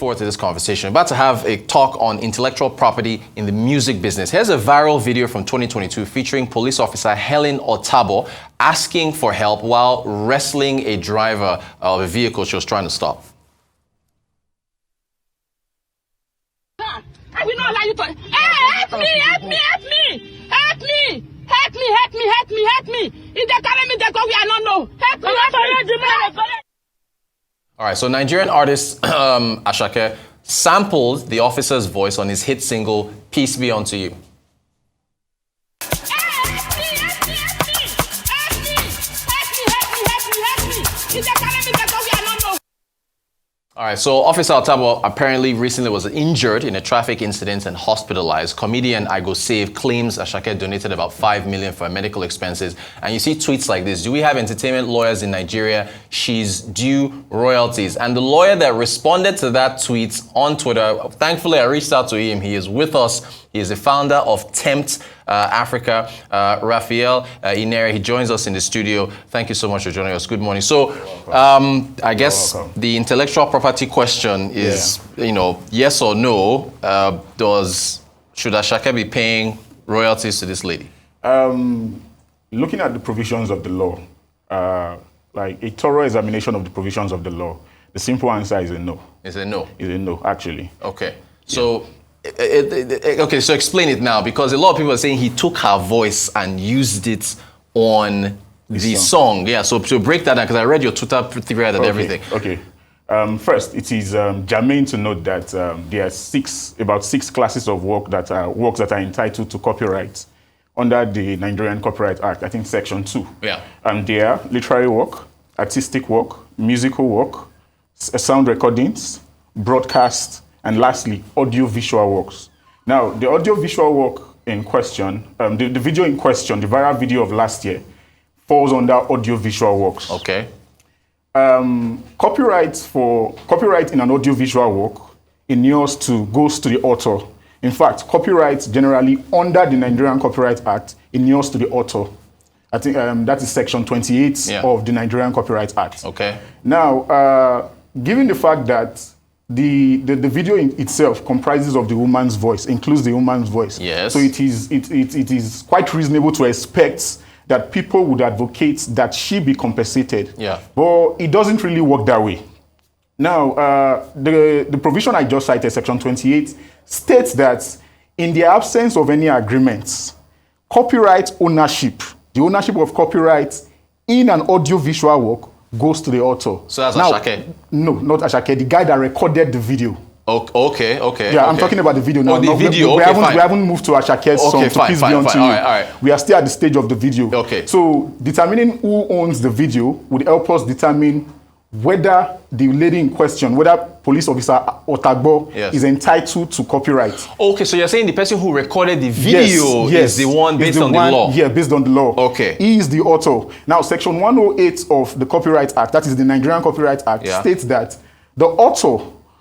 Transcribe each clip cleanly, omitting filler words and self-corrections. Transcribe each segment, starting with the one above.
forward to this conversation. We're about to have a talk on intellectual property in the music business. Here's a viral video from 2022 featuring police officer Helen Otabo asking for help while wrestling a driver of a vehicle she was trying to stop. I will not allow you to. Hey, help me, help me, help me, help me, help me, help me, help me, help me. If they carry me, they go, we are not know. Help me, help me. All right, so Nigerian artist Asake sampled the officer's voice on his hit single, Peace Be Unto You. All right, so Officer Otabo apparently recently was injured in a traffic incident and hospitalized. Comedian I Go Save claims Asake donated about 5 million for medical expenses. And you see tweets like this: do we have entertainment lawyers in Nigeria? She's due royalties. And the lawyer that responded to that tweet on Twitter, thankfully I reached out to him. He is with us. He is the founder of Temt Africa, Rapheal Irenen. He joins us in the studio. Thank you so much for joining us. Good morning. So I guess the intellectual property question is, yes or no, should Asake be paying royalties to this lady? Looking at the provisions of the law, like a thorough examination of the provisions of the law, the simple answer is a no. Is a no? Is a no, actually. Okay. So. Okay, so explain it now, because a lot of people are saying he took her voice and used it on the song. Yeah, so to break that down, because I read your Twitter thread and everything. Okay. First, it is germane to note that there are about six classes of works that are entitled to copyright under the Nigerian Copyright Act, I think Section 2. Yeah. And they are literary work, artistic work, musical work, sound recordings, broadcast, and lastly, audio-visual works. Now, the audio-visual work in question, the video in question, the viral video of last year, falls under audio-visual works. Okay. Copyright in an audio-visual work goes to the author. In fact, copyright generally under the Nigerian Copyright Act inures to the author. I think that is Section 28 of the Nigerian Copyright Act. Okay. Now, given the fact that the video itself comprises of the woman's voice, includes the woman's voice. Yes. So it is quite reasonable to expect that people would advocate that she be compensated. Yeah. But it doesn't really work that way. Now, the provision I just cited, Section 28, states that in the absence of any agreements, copyright ownership, the ownership of copyright in an audio-visual work goes to the author. So that's Asake? No, not Asake. The guy that recorded the video. Okay. Yeah, I'm talking about the video now. Oh, the video. We haven't moved to Ashake's song to Peace Be Unto You. All right. We are still at the stage of the video. Okay. So determining who owns the video would help us determine whether the lady in question, whether police officer Otagbo is entitled to copyright. Okay, so you're saying the person who recorded the video is the one based on the law? Yeah, based on the law. Okay. He is the author. Now, Section 108 of the Copyright Act, that is the Nigerian Copyright Act, states that the author,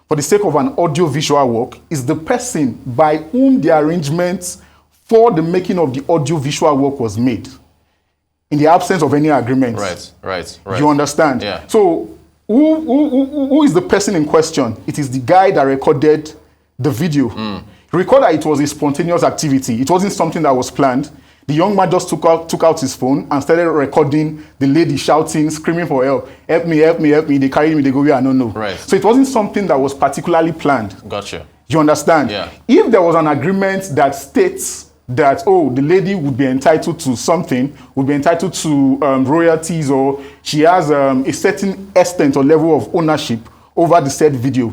for the sake of an audio-visual work, is the person by whom the arrangements for the making of the audio-visual work was made, in the absence of any agreements. Right. You understand? Yeah. So, who is the person in question? It is the guy that recorded the video. He recorded it was a spontaneous activity. It wasn't something that was planned. The young man just took out his phone and started recording the lady shouting, screaming for help. Help me, help me, help me. They carried me, they go, I don't know. Right. So it wasn't something that was particularly planned. Gotcha. You understand? Yeah. If there was an agreement that states that, the lady would be entitled to something, would be entitled to royalties, or she has a certain extent or level of ownership over the said video,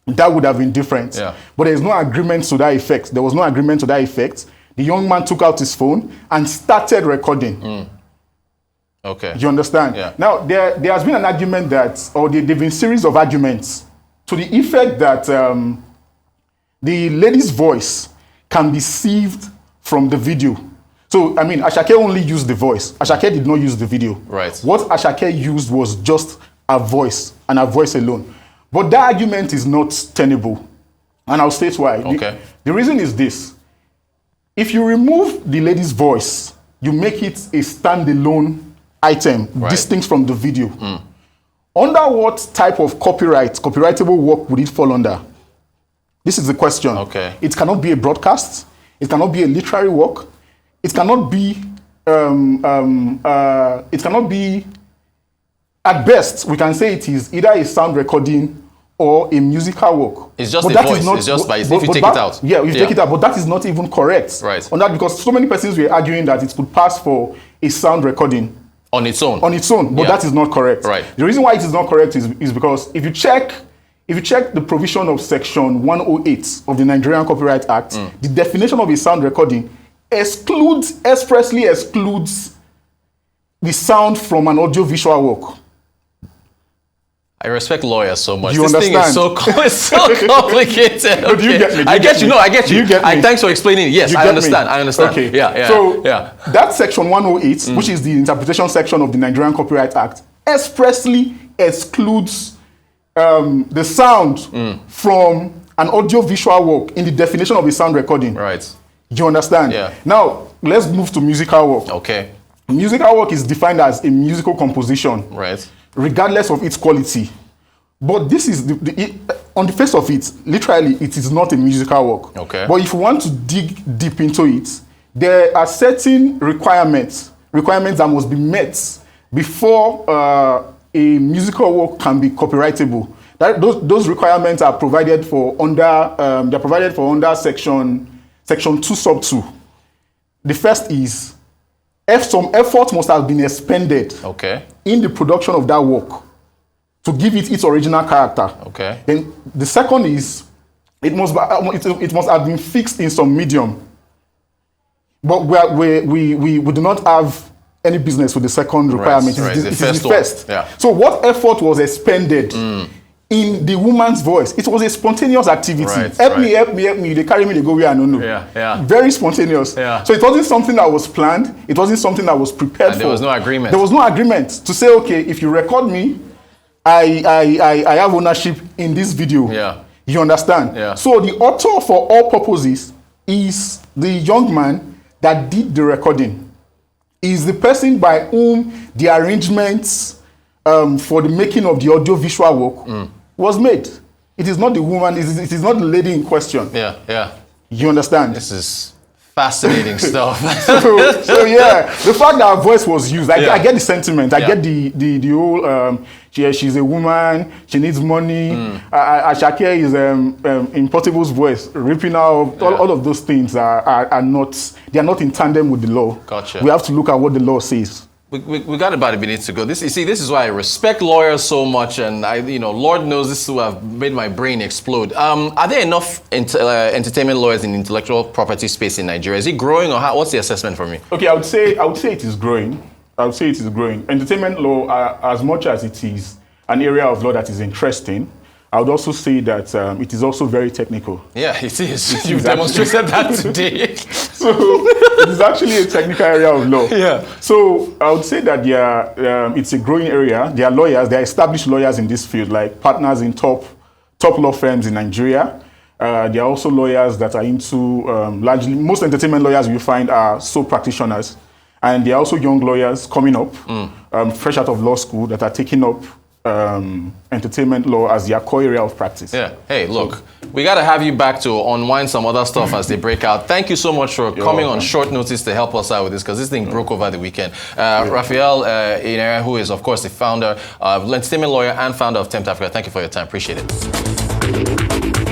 that would have been different. Yeah. But there's no agreement to that effect. There was no agreement to that effect. The young man took out his phone and started recording. Okay. You understand? Yeah. Now, there has been an argument that, or there have been series of arguments to the effect that the lady's voice can be sieved from the video. So, I mean, Asake only used the voice. Asake did not use the video. Right. What Asake used was just a voice, and a voice alone. But that argument is not tenable. And I'll state why. Okay. The reason is this. If you remove the lady's voice, you make it a standalone item, distinct from the video. Under what type of copyrightable work would it fall under? This is the question. Okay. It cannot be a broadcast. It cannot be a literary work. It cannot be. It cannot be. At best, we can say it is either a sound recording or a musical work. It's just but a voice. It's just if you take it out. Yeah, you take it out, but that is not even correct. Right. On that, because so many persons were arguing that it could pass for a sound recording. On its own. On its own, but that is not correct. Right. The reason why it is not correct is because if you check the provision of Section 108 of the Nigerian Copyright Act, the definition of a sound recording expressly excludes the sound from an audio-visual work. I respect lawyers so much. You This understand? thing is so complicated. No, do you get me? I get you. No, I get you. You get me? Thanks for explaining. Yes, I understand. I understand. Okay. Yeah. So yeah. that Section 108, which is the interpretation section of the Nigerian Copyright Act, expressly excludes the sound from an audio-visual work in the definition of a sound recording. Right. You understand? Yeah. Now, let's move to musical work. Okay. Musical work is defined as a musical composition, Right. regardless of its quality. But this is, on the face of it, literally, it is not a musical work. Okay. But if you want to dig deep into it, there are certain requirements that must be met before a musical work can be copyrightable. Those requirements are provided for under section 2 sub 2. The first is some effort must have been expended in the production of that work to give it its original character. Okay. Then the second is it must have been fixed in some medium. But we do not have any business with the second requirement. Right. It is the first. Yeah. So what effort was expended in the woman's voice? It was a spontaneous activity. Right, help me. They carry me, they go where I don't know. Yeah. Very spontaneous. Yeah. So it wasn't something that was planned. It wasn't something that was prepared And for. there was no agreement. There was no agreement to say, okay, if you record me, I have ownership in this video. Yeah. You understand? Yeah. So the author for all purposes is the young man that did the recording. Is the person by whom the arrangements for the making of the audio-visual work was made. It is not the woman, it is not the lady in question. Yeah. You understand? This is fascinating stuff. so yeah, the fact that her voice was used, I get the sentiment. I get the whole, she's a woman, she needs money. Asake is in Portable's voice, ripping out, all of those things are not in tandem with the law. Gotcha. We have to look at what the law says. We got about a minute to go. This is why I respect lawyers so much, and Lord knows this is who have made my brain explode. Are there enough entertainment lawyers in intellectual property space in Nigeria? Is it growing, or what's the assessment for me? Okay, I would say it is growing. Entertainment law, as much as it is an area of law that is interesting, I would also say that it is also very technical. Yeah, it is. You've demonstrated that today. So it is actually a technical area of law. Yeah. So I would say that it's a growing area. There are lawyers, there are established lawyers in this field, like partners in top law firms in Nigeria. There are also lawyers that are into largely, most entertainment lawyers you find are sole practitioners. And there are also young lawyers coming up, fresh out of law school, that are taking up entertainment law as their core area of practice. Yeah. Hey, look, we got to have you back to unwind some other stuff as they break out. Thank you so much for coming on short notice to help us out with this, because this thing broke over the weekend. Rapheal Irenen, who is, of course, the founder, entertainment lawyer and founder of Temt Africa. Thank you for your time. Appreciate it.